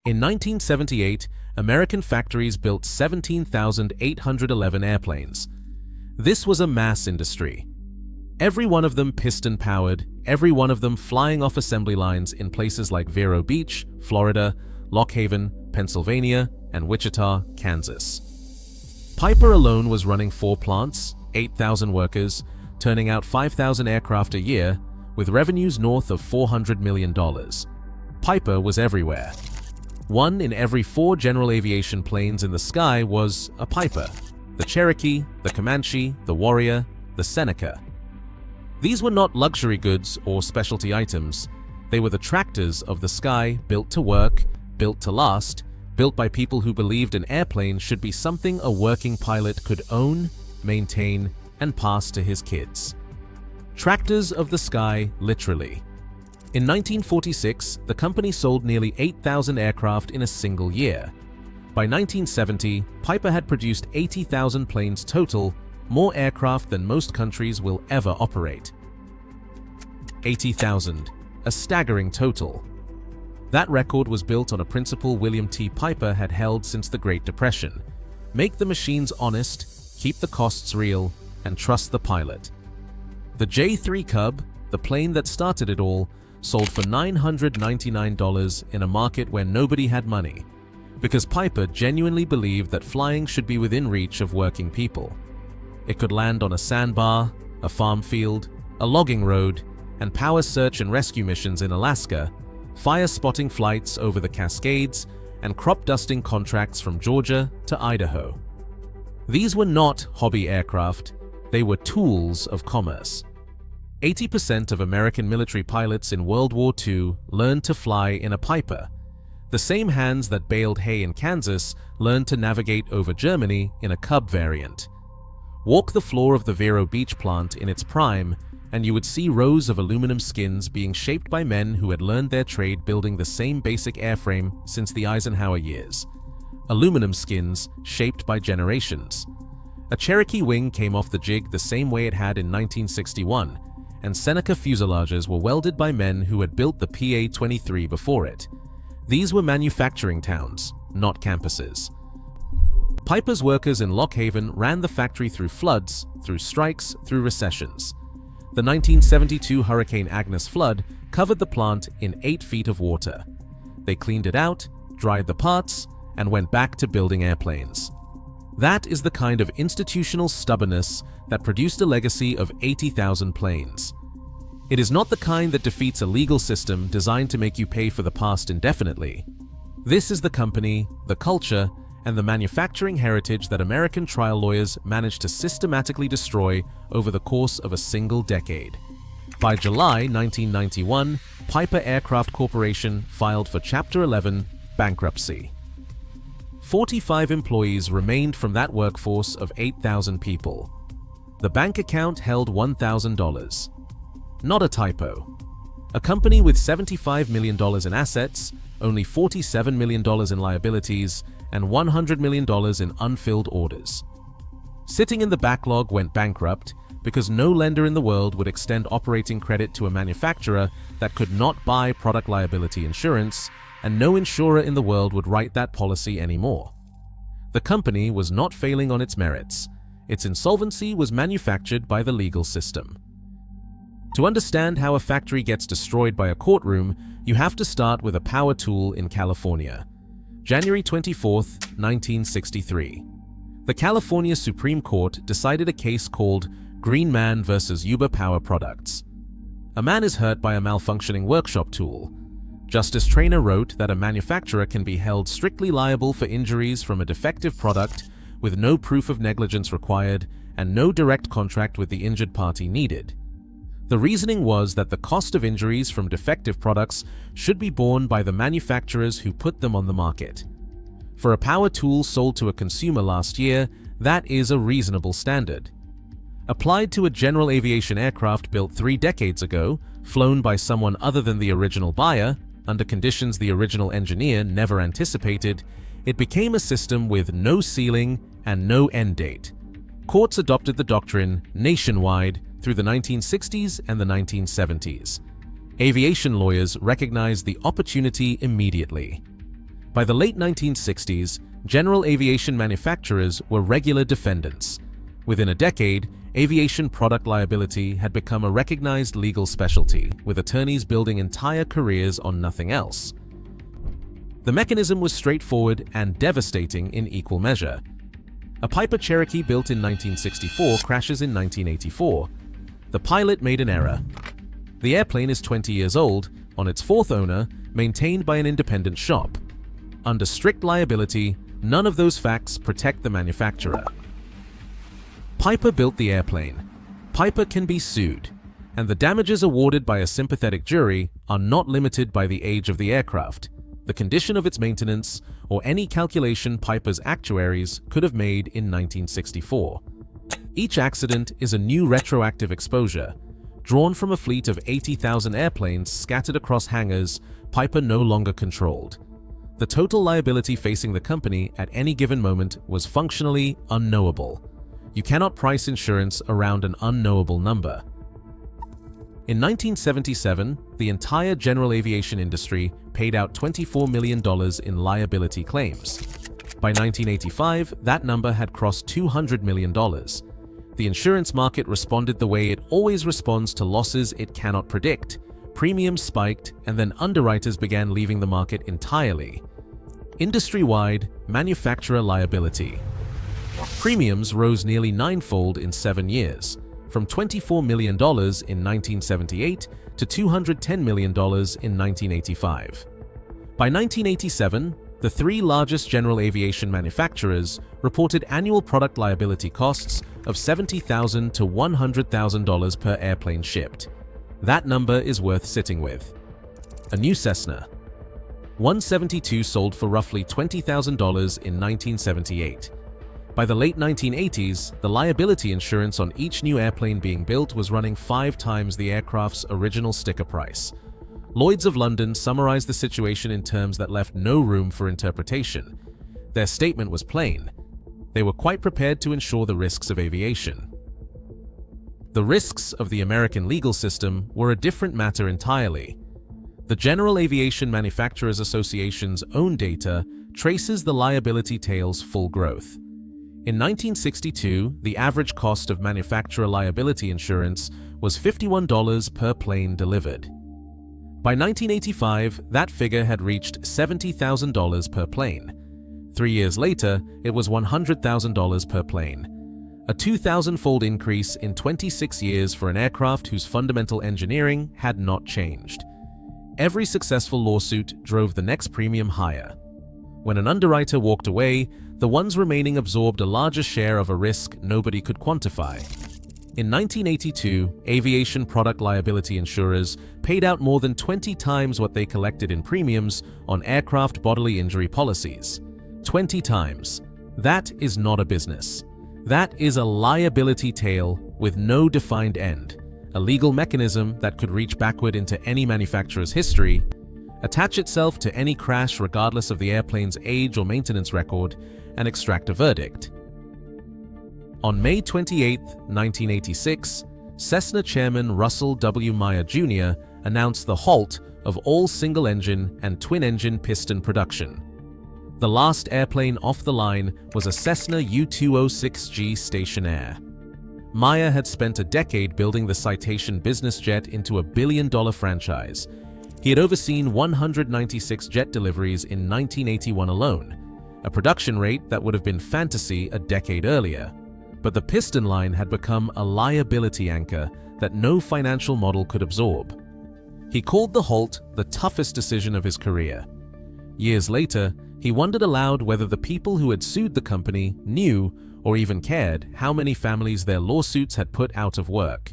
In 1978, American factories built 17,811 airplanes. This was a mass industry. Every one of them piston-powered, every one of them flying off assembly lines in places like Vero Beach, Florida, Lock Haven, Pennsylvania, and Wichita, Kansas. Piper alone was running 4 plants, 8,000 workers, turning out 5,000 aircraft a year, with revenues north of $400 million. Piper was everywhere. 1 in every 4 general aviation planes in the sky was a Piper: the Cherokee, the Comanche, the Warrior, the Seneca. These were not luxury goods or specialty items. They were the tractors of the sky, built to work, built to last, built by people who believed an airplane should be something a working pilot could own, maintain, and pass to his kids. Tractors of the sky, literally. In 1946, the company sold nearly 8,000 aircraft in a single year. By 1970, Piper had produced 80,000 planes total, more aircraft than most countries will ever operate. 80,000, a staggering total. That record was built on a principle William T. Piper had held since the Great Depression: make the machines honest, keep the costs real, and trust the pilot. The J-3 Cub, the plane that started it all, sold for $999 in a market where nobody had money, because Piper genuinely believed that flying should be within reach of working people. It could land on a sandbar, a farm field, a logging road, and power search and rescue missions in Alaska, fire-spotting flights over the Cascades, and crop-dusting contracts from Georgia to Idaho. These were not hobby aircraft, they were tools of commerce. 80% of American military pilots in World War II learned to fly in a Piper. The same hands that baled hay in Kansas learned to navigate over Germany in a Cub variant. Walk the floor of the Vero Beach plant in its prime, and you would see rows of aluminum skins being shaped by men who had learned their trade building the same basic airframe since the Eisenhower years. Aluminum skins shaped by generations. A Cherokee wing came off the jig the same way it had in 1961, and Seneca fuselages were welded by men who had built the PA-23 before it. These were manufacturing towns, not campuses. Piper's workers in Lock Haven ran the factory through floods, through strikes, through recessions. The 1972 Hurricane Agnes flood covered the plant in 8 feet of water. They cleaned it out, dried the parts, and went back to building airplanes. That is the kind of institutional stubbornness that produced a legacy of 80,000 planes. It is not the kind that defeats a legal system designed to make you pay for the past indefinitely. This is the company, the culture, and the manufacturing heritage that American trial lawyers managed to systematically destroy over the course of a single decade. By July 1991, Piper Aircraft Corporation filed for Chapter 11 bankruptcy. 45 employees remained from that workforce of 8,000 people. The bank account held $1,000. Not a typo. A company with $75 million in assets, only $47 million in liabilities, and $100 million in unfilled orders. Sitting in the backlog went bankrupt because no lender in the world would extend operating credit to a manufacturer that could not buy product liability insurance, and no insurer in the world would write that policy anymore. The company was not failing on its merits. Its insolvency was manufactured by the legal system. To understand how a factory gets destroyed by a courtroom, you have to start with a power tool in California. January 24, 1963. The California Supreme Court decided a case called Green Man vs. Uber Power Products. A man is hurt by a malfunctioning workshop tool. Justice Traynor wrote that a manufacturer can be held strictly liable for injuries from a defective product with no proof of negligence required and no direct contract with the injured party needed. The reasoning was that the cost of injuries from defective products should be borne by the manufacturers who put them on the market. For a power tool sold to a consumer last year, that is a reasonable standard. Applied to a general aviation aircraft built 3 decades ago, flown by someone other than the original buyer, under conditions the original engineer never anticipated, it became a system with no ceiling and no end date. Courts adopted the doctrine nationwide through the 1960s and the 1970s. Aviation lawyers recognized the opportunity immediately. By the late 1960s, general aviation manufacturers were regular defendants. Within a decade, aviation product liability had become a recognized legal specialty, with attorneys building entire careers on nothing else. The mechanism was straightforward and devastating in equal measure. A Piper Cherokee built in 1964 crashes in 1984. The pilot made an error. The airplane is 20 years old, on its fourth owner, maintained by an independent shop. Under strict liability, none of those facts protect the manufacturer. Piper built the airplane. Piper can be sued, and the damages awarded by a sympathetic jury are not limited by the age of the aircraft, the condition of its maintenance, or any calculation Piper's actuaries could have made in 1964. Each accident is a new retroactive exposure, drawn from a fleet of 80,000 airplanes scattered across hangars Piper no longer controlled. The total liability facing the company at any given moment was functionally unknowable. You cannot price insurance around an unknowable number. In 1977, the entire general aviation industry paid out $24 million in liability claims. By 1985, that number had crossed $200 million. The insurance market responded the way it always responds to losses it cannot predict. Premiums spiked, and then underwriters began leaving the market entirely. Industry-wide, manufacturer liability. Premiums rose nearly ninefold in 7 years, from $24 million in 1978 to $210 million in 1985. By 1987, the three largest general aviation manufacturers reported annual product liability costs of $70,000 to $100,000 per airplane shipped. That number is worth sitting with. A new Cessna. 172 sold for roughly $20,000 in 1978. By the late 1980s, the liability insurance on each new airplane being built was running 5 times the aircraft's original sticker price. Lloyd's of London summarized the situation in terms that left no room for interpretation. Their statement was plain. They were quite prepared to insure the risks of aviation. The risks of the American legal system were a different matter entirely. The General Aviation Manufacturers Association's own data traces the liability tail's full growth. In 1962, the average cost of manufacturer liability insurance was $51 per plane delivered. By 1985, that figure had reached $70,000 per plane. 3 years later, it was $100,000 per plane. A 2,000-fold increase in 26 years for an aircraft whose fundamental engineering had not changed. Every successful lawsuit drove the next premium higher. When an underwriter walked away, the ones remaining absorbed a larger share of a risk nobody could quantify. In 1982, aviation product liability insurers paid out more than 20 times what they collected in premiums on aircraft bodily injury policies. 20 times. That is not a business. That is a liability tail with no defined end, a legal mechanism that could reach backward into any manufacturer's history, attach itself to any crash regardless of the airplane's age or maintenance record, and extract a verdict. On May 28, 1986, Cessna chairman Russell W. Meyer Jr. announced the halt of all single-engine and twin-engine piston production. The last airplane off the line was a Cessna U-206G Stationaire. Meyer had spent a decade building the Citation business jet into a billion-dollar franchise. He had overseen 196 jet deliveries in 1981 alone, a production rate that would have been fantasy a decade earlier. But the piston line had become a liability anchor that no financial model could absorb. He called the halt the toughest decision of his career. Years later, he wondered aloud whether the people who had sued the company knew or even cared how many families their lawsuits had put out of work.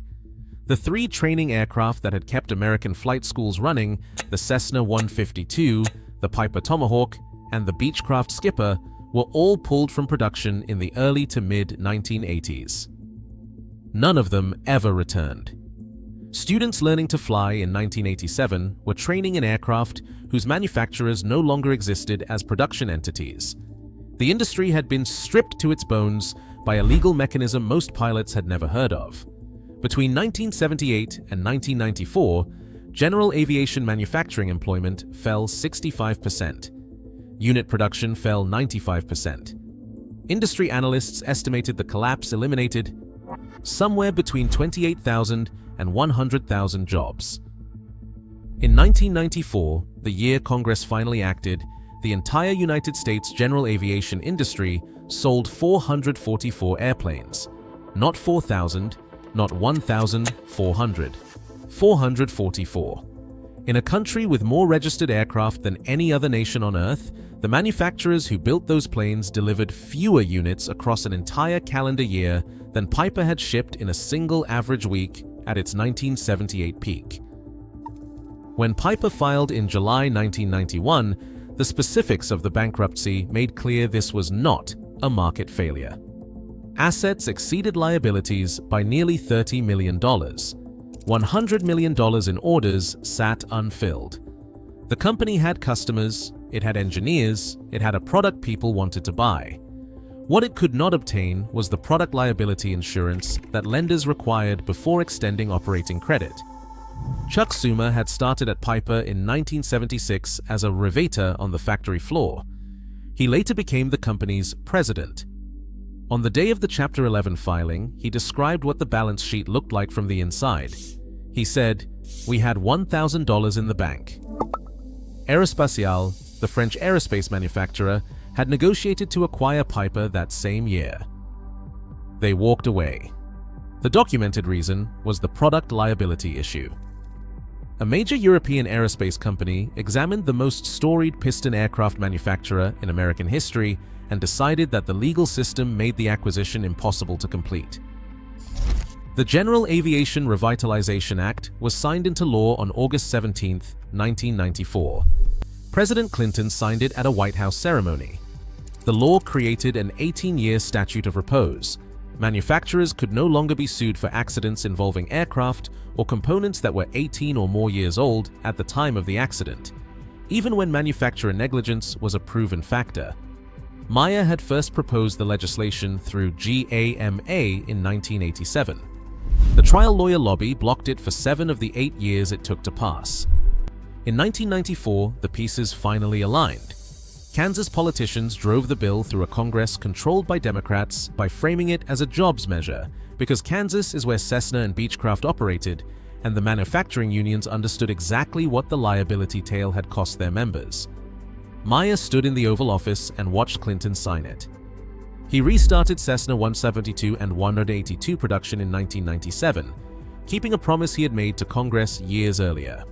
The 3 training aircraft that had kept American flight schools running, the Cessna 152, the Piper Tomahawk, and the Beechcraft Skipper, were all pulled from production in the early to mid-1980s. None of them ever returned. Students learning to fly in 1987 were training in aircraft whose manufacturers no longer existed as production entities. The industry had been stripped to its bones by a legal mechanism most pilots had never heard of. Between 1978 and 1994, general aviation manufacturing employment fell 65%. Unit production fell 95%. Industry analysts estimated the collapse eliminated somewhere between 28,000 and 100,000 jobs. In 1994, the year Congress finally acted, the entire United States general aviation industry sold 444 airplanes. Not 4,000, not 1,400. 444. In a country with more registered aircraft than any other nation on Earth, the manufacturers who built those planes delivered fewer units across an entire calendar year than Piper had shipped in a single average week at its 1978 peak. When Piper filed in July 1991, the specifics of the bankruptcy made clear this was not a market failure. Assets exceeded liabilities by nearly $30 million. $100 million in orders sat unfilled. The company had customers, it had engineers, it had a product people wanted to buy. What it could not obtain was the product liability insurance that lenders required before extending operating credit. Chuck Schumer had started at Piper in 1976 as a riveter on the factory floor. He later became the company's president. On the day of the Chapter 11 filing, he described what the balance sheet looked like from the inside. He said, "We had $1,000 in the bank." Aerospatiale, the French aerospace manufacturer, had negotiated to acquire Piper that same year. They walked away. The documented reason was the product liability issue. A major European aerospace company examined the most storied piston aircraft manufacturer in American history and decided that the legal system made the acquisition impossible to complete. The General Aviation Revitalization Act was signed into law on August 17, 1994. President Clinton signed it at a White House ceremony. The law created an 18-year statute of repose. Manufacturers could no longer be sued for accidents involving aircraft or components that were 18 or more years old at the time of the accident, even when manufacturer negligence was a proven factor. Meyer had first proposed the legislation through GAMA in 1987. The trial lawyer lobby blocked it for 7 of the 8 years it took to pass. In 1994, the pieces finally aligned. Kansas politicians drove the bill through a Congress controlled by Democrats by framing it as a jobs measure, because Kansas is where Cessna and Beechcraft operated, and the manufacturing unions understood exactly what the liability tail had cost their members. Meyer stood in the Oval Office and watched Clinton sign it. He restarted Cessna 172 and 182 production in 1997, keeping a promise he had made to Congress years earlier.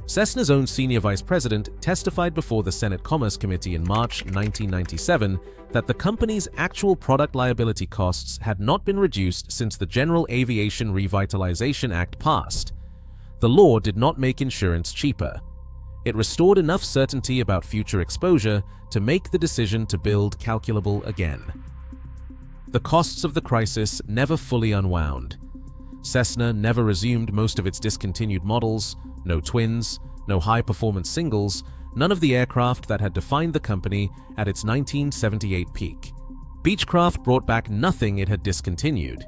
Cessna's own senior vice president testified before the Senate Commerce Committee in March 1997 that the company's actual product liability costs had not been reduced since the General Aviation Revitalization Act passed. The law did not make insurance cheaper. It restored enough certainty about future exposure to make the decision to build calculable again. The costs of the crisis never fully unwound. Cessna never resumed most of its discontinued models, no twins, no high-performance singles, none of the aircraft that had defined the company at its 1978 peak. Beechcraft brought back nothing it had discontinued.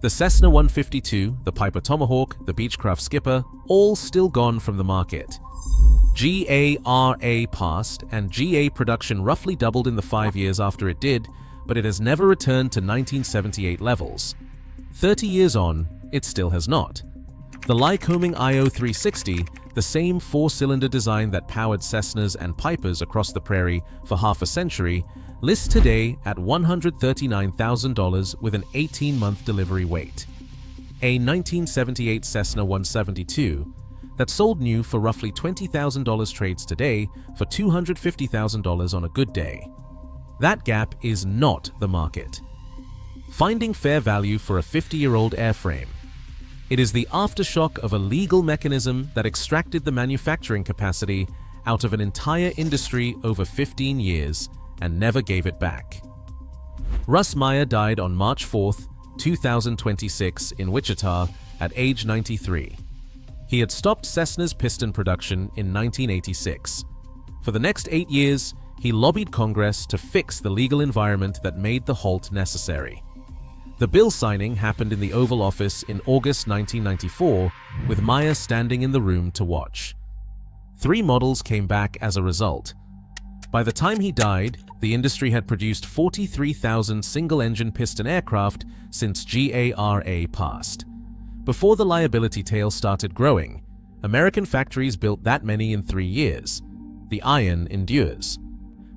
The Cessna 152, the Piper Tomahawk, the Beechcraft Skipper, all still gone from the market. GARA passed, and GA production roughly doubled in the 5 years after it did, but it has never returned to 1978 levels. 30 years on, it still has not. The Lycoming IO360, the same 4-cylinder design that powered Cessnas and Pipers across the prairie for half a century, lists today at $139,000 with an 18-month delivery wait. A 1978 Cessna 172 that sold new for roughly $20,000 trades today for $250,000 on a good day. That gap is not the market. Finding fair value for a 50-year-old airframe. It is the aftershock of a legal mechanism that extracted the manufacturing capacity out of an entire industry over 15 years and never gave it back. Russ Meyer died on March 4, 2026 in Wichita at age 93. He had stopped Cessna's piston production in 1986. For the next 8 years, he lobbied Congress to fix the legal environment that made the halt necessary. The bill signing happened in the Oval Office in August 1994, with Meyer standing in the room to watch. 3 models came back as a result. By the time he died, the industry had produced 43,000 single-engine piston aircraft since GARA passed. Before the liability tail started growing, American factories built that many in 3 years. The iron endures.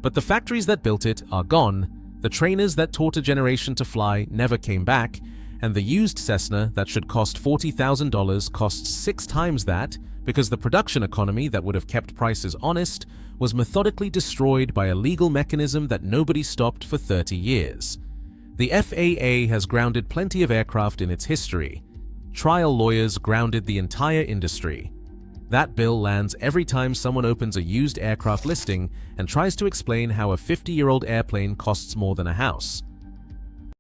But the factories that built it are gone, the trainers that taught a generation to fly never came back, and the used Cessna that should cost $40,000 costs 6 times that because the production economy that would have kept prices honest was methodically destroyed by a legal mechanism that nobody stopped for 30 years. The FAA has grounded plenty of aircraft in its history. Trial lawyers grounded the entire industry. That bill lands every time someone opens a used aircraft listing and tries to explain how a 50-year-old airplane costs more than a house.